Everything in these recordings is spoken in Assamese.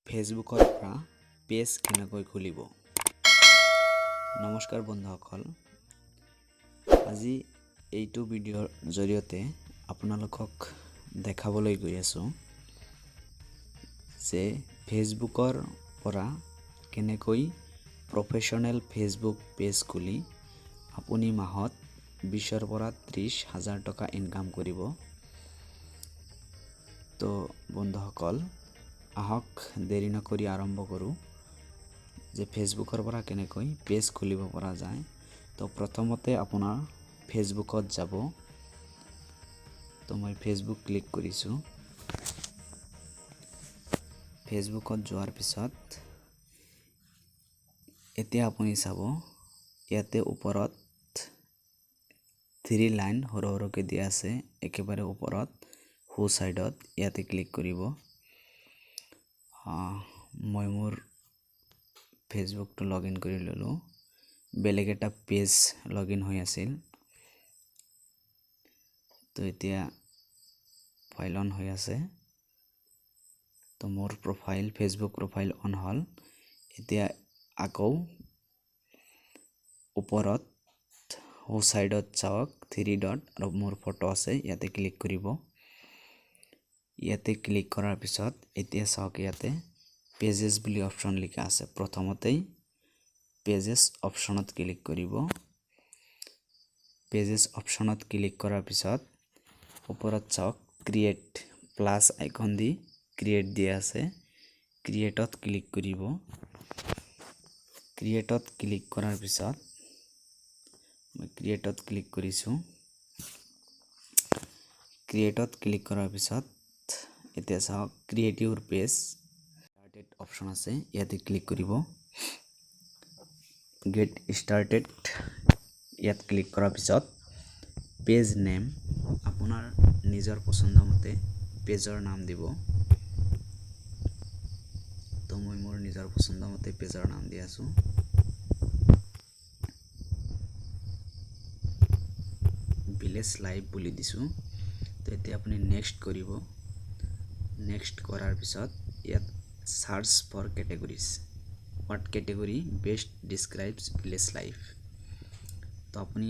ফেচবুকৰ পৰা পেজ কেনেকৈ খুলিব। নমস্কাৰ বন্ধুসকল, আজি এইটো ভিডিঅ'ৰ জৰিয়তে আপোনালোকক দেখাবলৈ গৈ আছোঁ যে ফেচবুকৰ পৰা কেনেকৈ প্ৰফেশ্যনেল ফেচবুক পেজ খুলি আপুনি মাহত 20ৰ পৰা 30,000 টকা ইনকাম কৰিব। তো বন্ধুসকল, আহক দেৰি নকৰি আৰম্ভ কৰোঁ যে ফেচবুকৰ পৰা কেনেকৈ পেজ খুলিব পৰা যায়। তো প্ৰথমতে আপোনাৰ ফেচবুকত যাব। তো মই ফেচবুক ক্লিক কৰিছোঁ। ফেচবুকত যোৱাৰ পিছত এতিয়া আপুনি চাব, ইয়াতে ওপৰত 3 লাইন সৰু সৰুকৈ দিয়া আছে। একেবাৰে ওপৰত সো সাইডত ইয়াতে ক্লিক কৰিব। মই মোৰ ফেচবুকটো লগ ইন কৰি ললোঁ। বেলেগ এটা পেজ লগ ইন হৈ আছিল। তো এতিয়া ফাইল অন হৈ আছে। তো মোৰ প্ৰফাইল ফেচবুক প্ৰফাইল অন হ'ল। এতিয়া আকৌ ওপৰত সো সাইডত চাওক 3 ডট আৰু মোৰ ফটো আছে, ইয়াতে ক্লিক কৰিব। ইয়াতে ক্লিক কৰাৰ পিছত এতিয়া চাওক, ইয়াতে পেজেছ বুলি অপশ্যন লিখা আছে। প্ৰথমতেই পেজেছ অপশ্যনত ক্লিক কৰিব। পেজেছ অপশ্যনত ক্লিক কৰাৰ পিছত ওপৰত চাওক, ক্ৰিয়েট প্লাছ আইকন দি ক্ৰিয়েট দিয়া আছে। ক্ৰিয়েটত ক্লিক কৰিব। ক্ৰিয়েটত ক্লিক কৰাৰ পিছত মই ক্ৰিয়েটত ক্লিক কৰিছোঁ। ক্ৰিয়েটত ক্লিক কৰাৰ পিছত এতিয়া চাওক, ক্ৰিয়েট ইউৰ পেজ ষ্টাৰ্টেড অপশ্যন আছে, ইয়াতে ক্লিক কৰিব। গেট ষ্টাৰ্টেড ইয়াত ক্লিক কৰাৰ পিছত পেজ নেম আপোনাৰ নিজৰ পচন্দ মতে পেজৰ নাম দিব। তো মই মোৰ নিজৰ পচন্দ মতে পেজৰ নাম দি আছোঁ। ভিলেজ লাইভ বুলি দিছোঁ। তো এতিয়া আপুনি নেক্সট কৰিব। নেক্সট কৰাৰ পিছত ইয়াত search for categories, what category best describes village life. তো আপুনি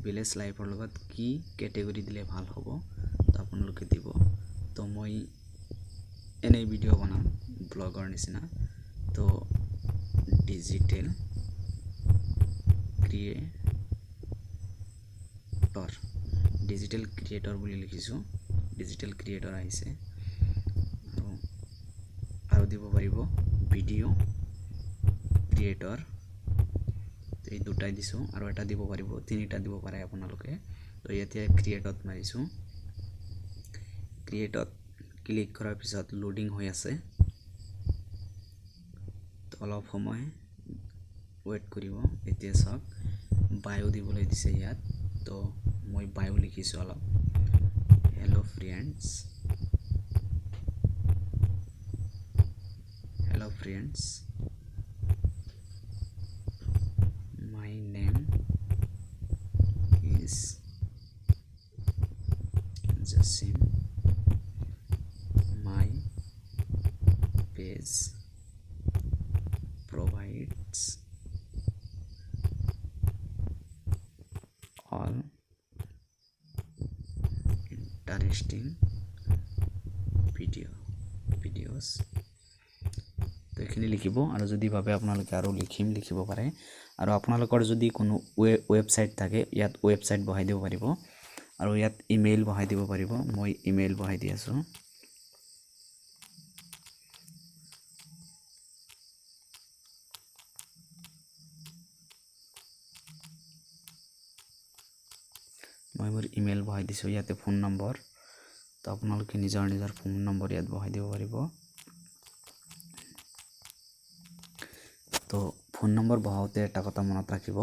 ভিলেজ লাইফৰ লগত কি কেটেগৰি দিলে ভাল হ'ব তো আপোনালোকে দিব। তো মই এনেই ভিডিঅ' বনাম ব্লগৰ নিচিনা। তো ডিজিটেল ক্ৰিয়েটৰ বুলি লিখিছোঁ। ডিজিটেল ক্ৰিয়েটৰ আহিছে। আৰু দিব পাৰিব ভিডিঅ' ক্ৰিয়েটৰ। এই দুটাই দিছোঁ, আৰু এটা দিব পাৰিব, 3টা দিব পাৰে আপোনালোকে। তো এতিয়া ক্ৰিয়েটত মাৰিছোঁ। ক্ৰিয়েটত ক্লিক কৰাৰ পিছত লোডিং হৈ আছে। তো অলপ সময় ৱেইট কৰিব। এতিয়া চাওক, বায়ো দিবলৈ দিছে ইয়াত। তো মই বায়ো লিখিছোঁ অলপ। Hello' friends, my name is Jasim. My page provides all interesting videos. তো এইখিনি লিখিব, আৰু যদি ভাবে আপোনালোকে আৰু লিখিব পাৰে। আৰু আপোনালোকৰ যদি কোনো ৱেবছাইট থাকে, ইয়াত ৱেবছাইট বহাই দিব পাৰিব, আৰু ইয়াত ইমেইল বহাই দিব পাৰিব। মই ইমেইল বহাই দি আছোঁ। মই মোৰ ইমেইল বহাই দিছোঁ। ইয়াতে ফোন নম্বৰ, তো আপোনালোকে নিজৰ ফোন নম্বৰ ইয়াত বহাই দিব পাৰিব। তো ফোন নম্বৰ বহাওঁতে এটা কথা মনত ৰাখিব,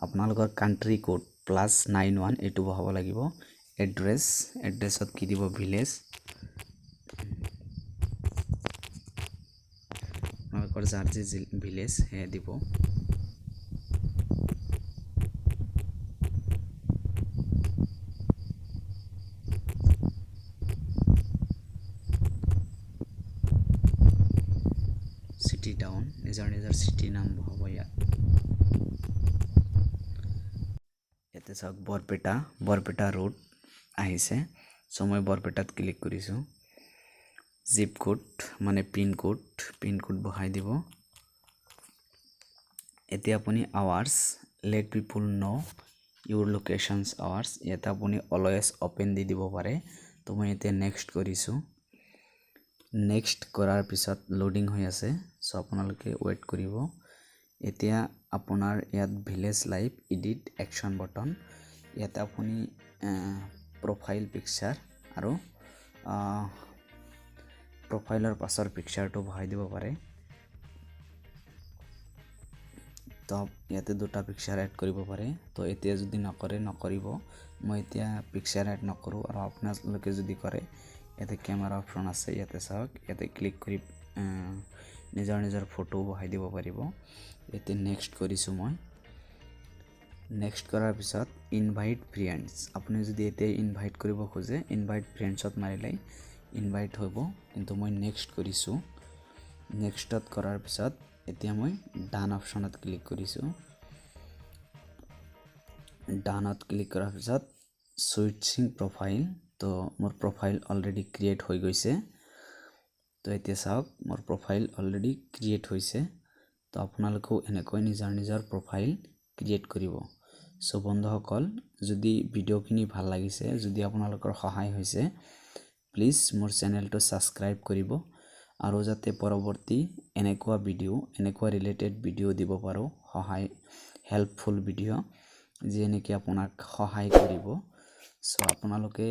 আপোনালোকৰ কাণ্ট্ৰি কোড +91 এইটো বহাব লাগিব। এড্ৰেছত কি দিব, ভিলেজ। আপোনালোকৰ যাৰ যি ভিলেজ সেয়া দিব। চিটি টাউন নিজৰ চিটি নাম হ'ব ইয়াতে চাওক বৰপেটা ৰোড আহিছে চ' মই বৰপেটাত ক্লিক কৰিছোঁ জিপ কোড মানে পিন কোড বহাই দিব এতিয়া আপুনি আৱাৰ্ছ লেট পিপল নো ইউৰ লোকেশ্যনছ আৱাৰ্ছ ইয়াতে আপুনি অলৱেজ অপেন দি দিব পাৰে তো মই এতিয়া নেক্সট কৰিছোঁ নেক্সট কৰাৰ পিছত লোডিং হৈ আছে চ' আপোনালোকে ৱেইট কৰিব এতিয়া আপোনাৰ ইয়াত village live edit action button ইয়াতে আপুনি প্ৰফাইল পিকচাৰ আৰু প্ৰফাইলৰ পাছৰ পিকচাৰটো বহাই দিব পাৰে তো ইয়াতে দুটা পিকচাৰ এড কৰিব পাৰে তো এতিয়া যদি নকৰিব মই এতিয়া পিকচাৰ এড নকৰোঁ আৰু আপোনালোকে যদি কৰে ইয়াতে কেমেৰা অপশ্যন আছে ইয়াতে চাওক ইয়াতে ক্লিক কৰি নিজৰ ফটো বহাই দিব পাৰিব এতিয়া নেক্সট কৰিছোঁ মই নেক্সট কৰাৰ পিছত ইনভাইট ফ্ৰেণ্ডছ আপুনি যদি এতিয়া ইনভাইট কৰিব খোজে ইনভাইট ফ্ৰেণ্ডছত মাৰিলে ইনভাইট হ'ব কিন্তু মই নেক্সট কৰিছোঁ নেক্সটত কৰাৰ পিছত এতিয়া মই ডান অপশ্যনত ক্লিক কৰিছোঁ ডানত ক্লিক কৰাৰ পিছত সুইচিং প্ৰফাইল তো মোৰ প্ৰফাইল অলৰেডি ক্ৰিয়েট হৈ গৈছে তো এতিয়া চাওক মোৰ প্ৰফাইল অলৰেডি ক্ৰিয়েট হৈছে তো আপোনালোকেও এনেকৈ নিজৰ প্ৰফাইল ক্ৰিয়েট কৰিব চ' বন্ধুসকল যদি ভিডিঅ'খিনি ভাল লাগিছে যদি আপোনালোকৰ সহায় হৈছে প্লিজ মোৰ চেনেলটো ছাবস্ক্ৰাইব কৰিব আৰু যাতে পৰৱৰ্তী এনেকুৱা ৰিলেটেড ভিডিঅ' দিব পাৰোঁ হেল্পফুল ভিডিঅ' যি নেকি আপোনাক সহায় কৰিব চ' আপোনালোকে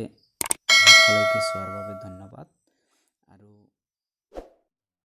চোৱাৰ বাবে ধন্যবাদ আৰু